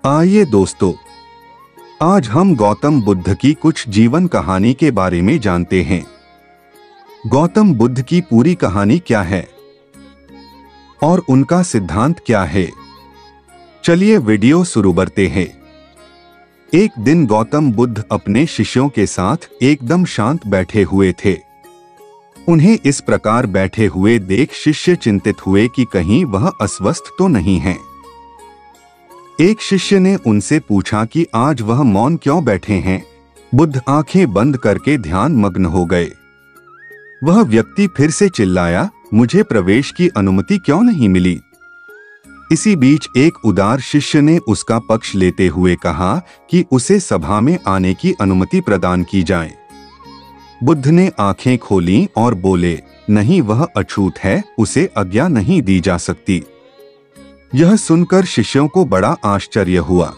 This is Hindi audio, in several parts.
आइए दोस्तों, आज हम गौतम बुद्ध की कुछ जीवन कहानी के बारे में जानते हैं। गौतम बुद्ध की पूरी कहानी क्या है और उनका सिद्धांत क्या है। चलिए वीडियो शुरू करते हैं। एक दिन गौतम बुद्ध अपने शिष्यों के साथ एकदम शांत बैठे हुए थे। उन्हें इस प्रकार बैठे हुए देख शिष्य चिंतित हुए कि कहीं वह अस्वस्थ तो नहीं है। एक शिष्य ने उनसे पूछा कि आज वह मौन क्यों बैठे हैं। बुद्ध आंखें बंद करके ध्यान मग्न हो गए। वह व्यक्ति फिर से चिल्लाया, मुझे प्रवेश की अनुमति क्यों नहीं मिली। इसी बीच एक उदार शिष्य ने उसका पक्ष लेते हुए कहा कि उसे सभा में आने की अनुमति प्रदान की जाए। बुद्ध ने आंखें खोलीं और बोले, नहीं, वह अछूत है, उसे आज्ञा नहीं दी जा सकती। यह सुनकर शिष्यों को बड़ा आश्चर्य हुआ।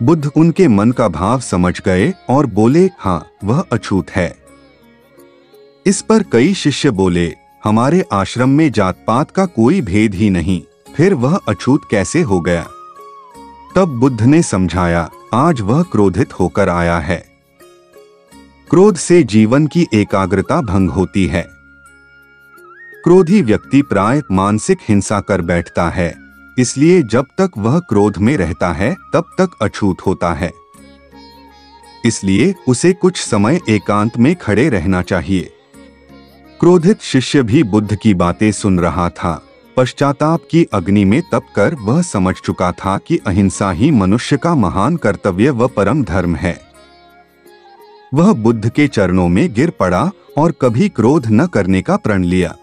बुद्ध उनके मन का भाव समझ गए और बोले, हाँ, वह अछूत है। इस पर कई शिष्य बोले, हमारे आश्रम में जात पात का कोई भेद ही नहीं, फिर वह अछूत कैसे हो गया। तब बुद्ध ने समझाया, आज वह क्रोधित होकर आया है। क्रोध से जीवन की एकाग्रता भंग होती है। क्रोधी व्यक्ति प्राय मानसिक हिंसा कर बैठता है, इसलिए जब तक वह क्रोध में रहता है तब तक अछूत होता है। इसलिए उसे कुछ समय एकांत में खड़े रहना चाहिए। क्रोधित शिष्य भी बुद्ध की बातें सुन रहा था। पश्चाताप की अग्नि में तपकर वह समझ चुका था कि अहिंसा ही मनुष्य का महान कर्तव्य व परम धर्म है। वह बुद्ध के चरणों में गिर पड़ा और कभी क्रोध न करने का प्रण लिया।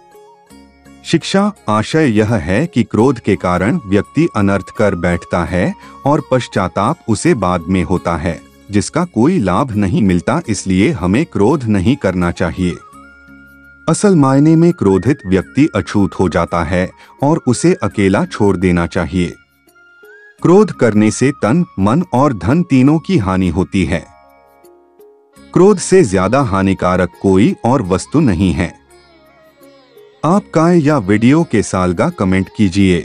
शिक्षा आशय यह है कि क्रोध के कारण व्यक्ति अनर्थ कर बैठता है और पश्चाताप उसे बाद में होता है, जिसका कोई लाभ नहीं मिलता। इसलिए हमें क्रोध नहीं करना चाहिए। असल मायने में क्रोधित व्यक्ति अछूत हो जाता है और उसे अकेला छोड़ देना चाहिए। क्रोध करने से तन, मन और धन तीनों की हानि होती है। क्रोध से ज्यादा हानिकारक कोई और वस्तु नहीं है। आप काय या वीडियो के साल का कमेंट कीजिए।